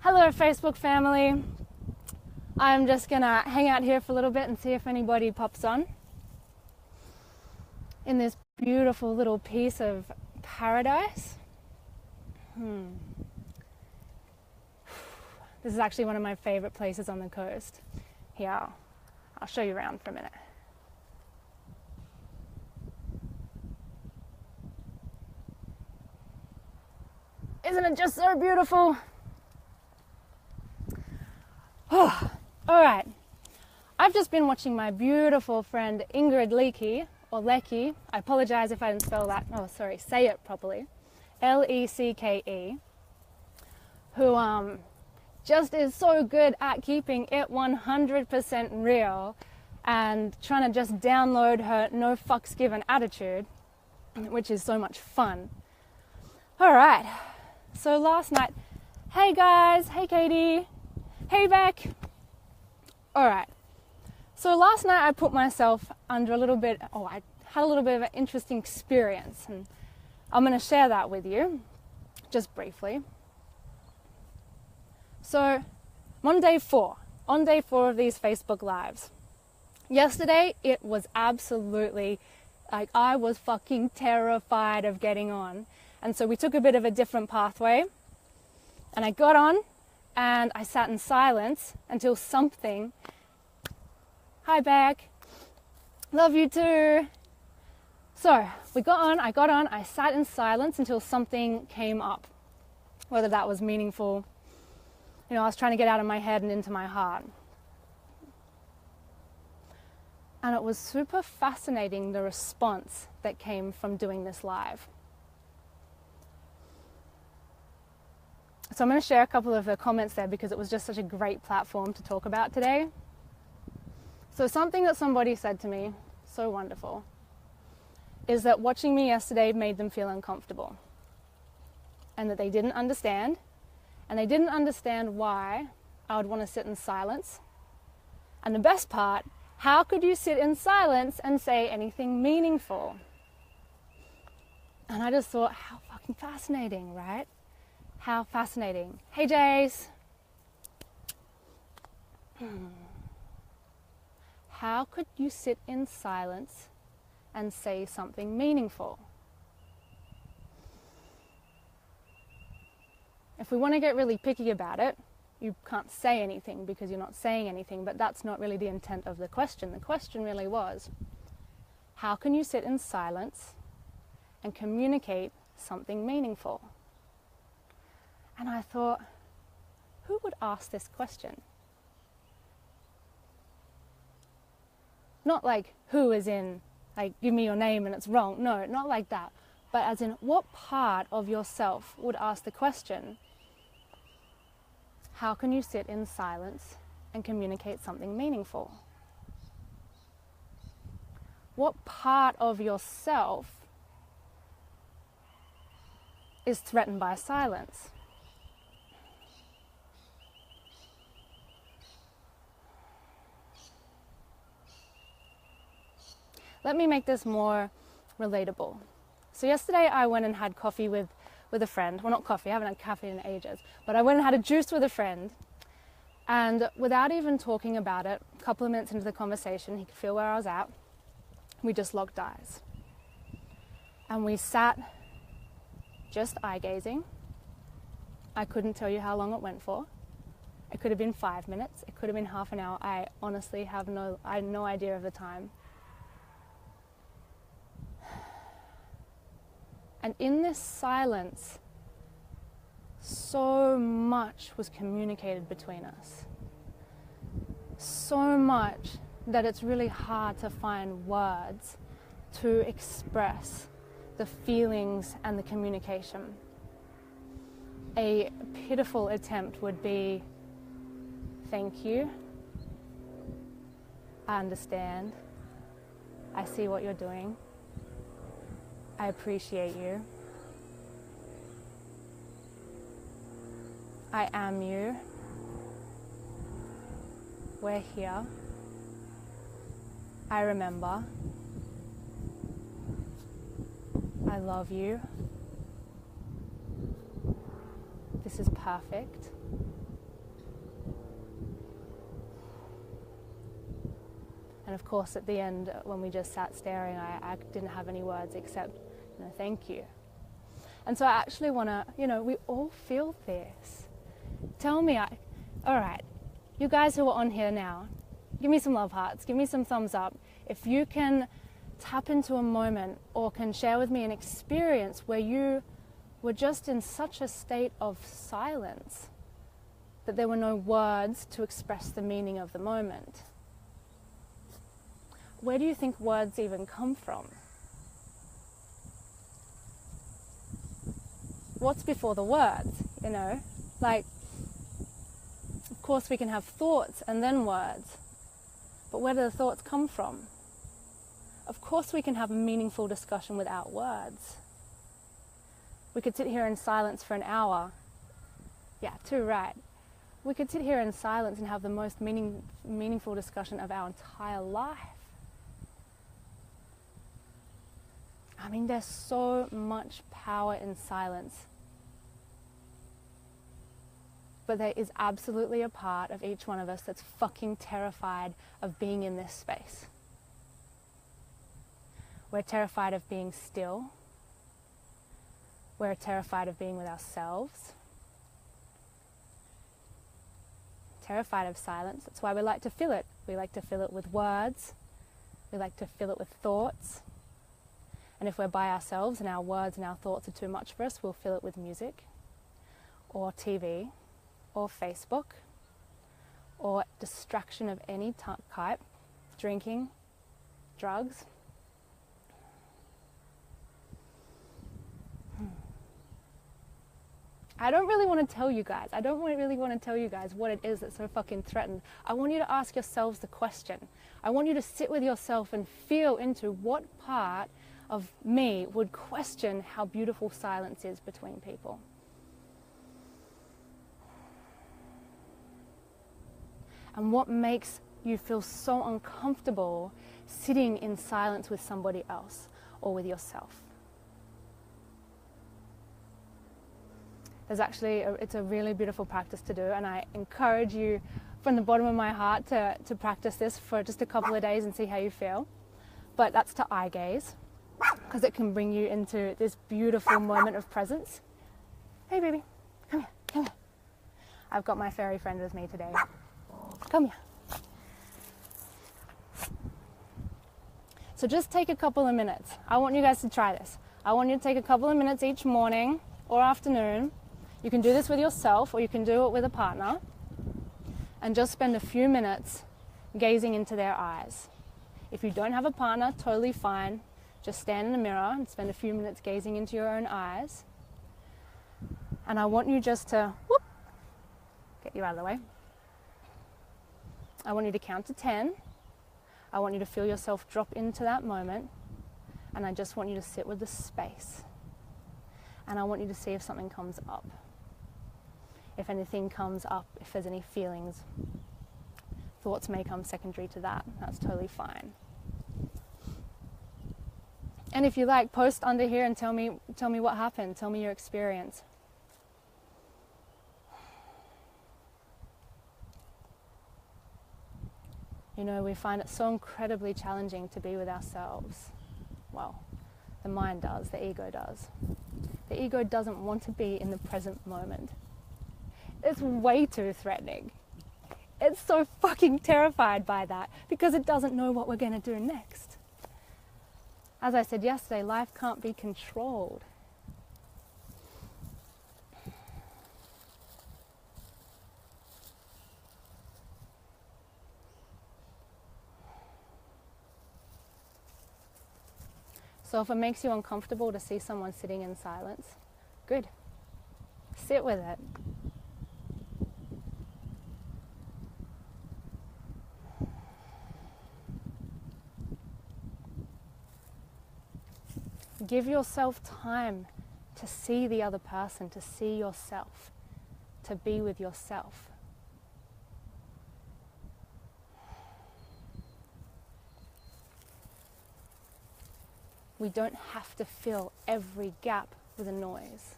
Hello Facebook family. I'm just gonna hang out here for a little bit and see if anybody pops on in this beautiful little piece of paradise. This is actually one of my favorite places on the coast. Here, I'll show you around for a minute. Isn't it just so beautiful? Oh, all right. I've just been watching my beautiful friend Ingrid Leakey, or Lecky. I apologize if I didn't spell that. Oh, sorry, say it properly. LeckE, who just is so good at keeping it 100% real and trying to just download her no fucks given attitude, which is so much fun. All right. So last night, hey guys, hey Katie, hey Beck. All right. So last night I put myself under I had a little bit of an interesting experience, and I'm going to share that with you, just briefly. So I'm on day four of these Facebook Lives. Yesterday, it was absolutely, I was fucking terrified of getting on. And so we took a bit of a different pathway, and I got on and I sat in silence until something, hi Beck, love you too. So I got on, I sat in silence until something came up, whether that was meaningful. I was trying to get out of my head and into my heart. And it was super fascinating, the response that came from doing this live. So I'm going to share a couple of the comments there because it was just such a great platform to talk about today. So something that somebody said to me, so wonderful, is that watching me yesterday made them feel uncomfortable and that they didn't understand. And they didn't understand why I would want to sit in silence. And the best part, how could you sit in silence and say anything meaningful? And I just thought, how fucking fascinating, right? How fascinating. Hey, Jace. How could you sit in silence and say something meaningful? If we want to get really picky about it, you can't say anything because you're not saying anything, but that's not really the intent of the question. The question really was, how can you sit in silence and communicate something meaningful? And I thought, who would ask this question? Not like who as in, like, give me your name and it's wrong. No, not like that. But as in, what part of yourself would ask the question, how can you sit in silence and communicate something meaningful? What part of yourself is threatened by silence? Let me make this more relatable. So yesterday I went and had coffee with a friend. Well, not coffee, I haven't had coffee in ages. But I went and had a juice with a friend. And without even talking about it, a couple of minutes into the conversation, he could feel where I was at. We just locked eyes. And we sat just eye-gazing. I couldn't tell you how long it went for. It could have been 5 minutes. It could have been half an hour. I honestly had no idea of the time. And in this silence, so much was communicated between us. So much that it's really hard to find words to express the feelings and the communication. A pitiful attempt would be, thank you, I understand, I see what you're doing, I appreciate you. I am you. We're here. I remember. I love you. This is perfect. And of course, at the end, when we just sat staring, I didn't have any words except, thank you. And so I actually want to, we all feel this. Tell me, all right, you guys who are on here now, give me some love hearts, give me some thumbs up. If you can tap into a moment or can share with me an experience where you were just in such a state of silence that there were no words to express the meaning of the moment. Where do you think words even come from? What's before the words, Like, of course we can have thoughts and then words, but where do the thoughts come from? Of course we can have a meaningful discussion without words. We could sit here in silence for an hour. Yeah, too right. We could sit here in silence and have the most meaningful discussion of our entire life. I mean, there's so much power in silence. But there is absolutely a part of each one of us that's fucking terrified of being in this space. We're terrified of being still. We're terrified of being with ourselves. Terrified of silence. That's why we like to fill it. We like to fill it with words. We like to fill it with thoughts. And if we're by ourselves and our words and our thoughts are too much for us, we'll fill it with music or TV or Facebook or distraction of any type, drinking, drugs. I don't really want to tell you guys. I don't really want to tell you guys what it is that's so fucking threatened. I want you to ask yourselves the question. I want you to sit with yourself and feel into what part of me would question how beautiful silence is between people. And what makes you feel so uncomfortable sitting in silence with somebody else or with yourself. It's a really beautiful practice to do, and I encourage you from the bottom of my heart to practice this for just a couple of days and see how you feel. But that's to eye gaze, because it can bring you into this beautiful moment of presence. Hey baby, come here. I've got my fairy friend with me today. Come here. So just take a couple of minutes. I want you guys to try this. I want you to take a couple of minutes each morning or afternoon. You can do this with yourself or you can do it with a partner, and just spend a few minutes gazing into their eyes. If you don't have a partner, totally fine. Just stand in the mirror and spend a few minutes gazing into your own eyes. And I want you just to, get you out of the way. I want you to count to 10. I want you to feel yourself drop into that moment. And I just want you to sit with the space. And I want you to see if something comes up. If anything comes up, if there's any feelings, thoughts may come secondary to that. That's totally fine. And if you like, post under here and tell me what happened. Tell me your experience. We find it so incredibly challenging to be with ourselves. Well, the mind does, the ego does. The ego doesn't want to be in the present moment. It's way too threatening. It's so fucking terrified by that because it doesn't know what we're going to do next. As I said yesterday, life can't be controlled. So if it makes you uncomfortable to see someone sitting in silence, good. Sit with it. Give yourself time to see the other person, to see yourself, to be with yourself. We don't have to fill every gap with a noise.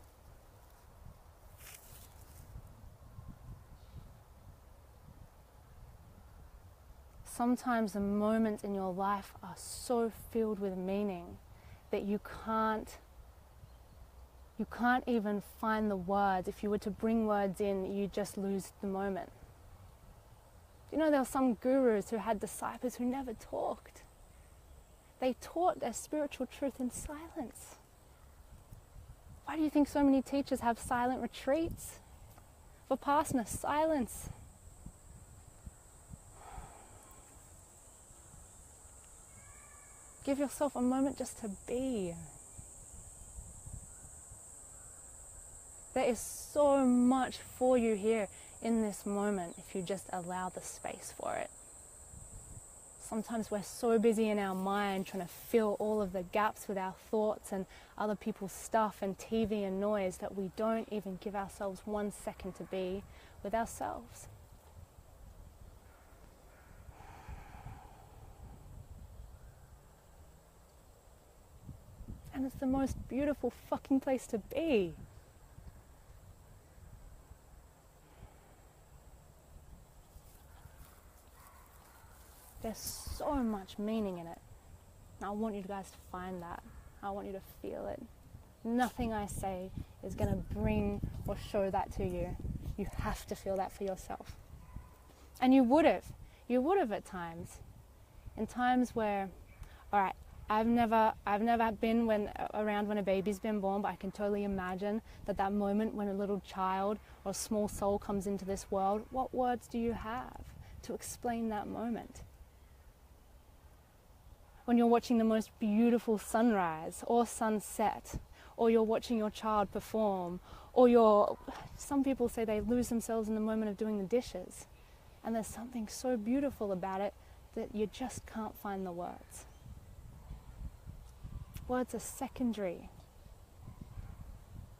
sometimes the moments in your life are so filled with meaning that you can't even find the words. If you were to bring words in, you just lose the moment. You know, there were some gurus who had disciples who never talked. They taught their spiritual truth in silence. Why do you think so many teachers have silent retreats? Vipassana, silence. Give yourself a moment just to be. There is so much for you here in this moment if you just allow the space for it. Sometimes we're so busy in our mind trying to fill all of the gaps with our thoughts and other people's stuff and TV and noise that we don't even give ourselves 1 second to be with ourselves. And it's the most beautiful fucking place to be. There's so much meaning in it. And I want you guys to find that. I want you to feel it. Nothing I say is going to bring or show that to you. You have to feel that for yourself. And you would have. You would have at times. In times where, all right, I've never been around when a baby's been born, but I can totally imagine that moment when a little child or a small soul comes into this world, what words do you have to explain that moment? When you're watching the most beautiful sunrise or sunset, or you're watching your child perform, or some people say they lose themselves in the moment of doing the dishes, and there's something so beautiful about it that you just can't find the words. Words are secondary.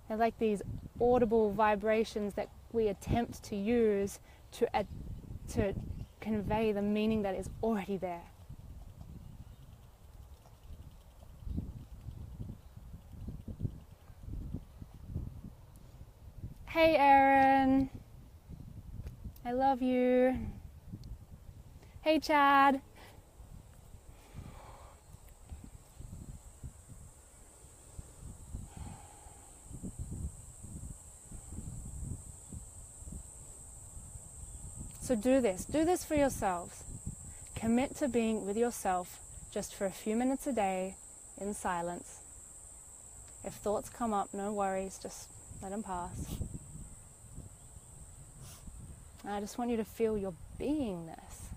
They're like these audible vibrations that we attempt to use to convey the meaning that is already there. Hey Aaron, I love you. Hey Chad. So do this for yourselves. Commit to being with yourself just for a few minutes a day in silence. If thoughts come up, no worries, just let them pass. And I just want you to feel your beingness.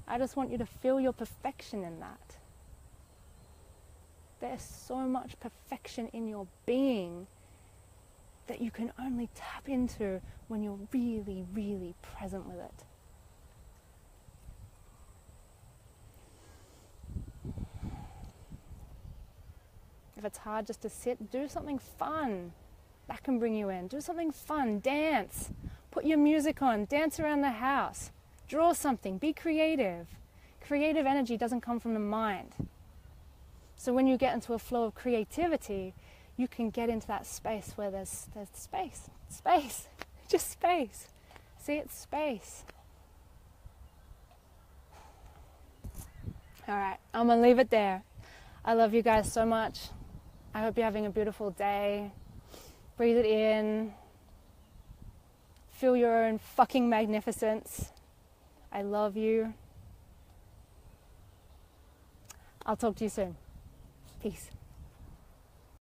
I just want you to feel your perfection in that. There's so much perfection in your being that you can only tap into when you're really, really present with it. If it's hard just to sit, do something fun. That can bring you in. Do something fun. Dance. Put your music on. Dance around the house. Draw something. Be creative. Creative energy doesn't come from the mind. So when you get into a flow of creativity, you can get into that space where there's space. Space. Just space. See, it's space. All right, I'm going to leave it there. I love you guys so much. I hope you're having a beautiful day. Breathe it in. Feel your own fucking magnificence. I love you. I'll talk to you soon. Peace.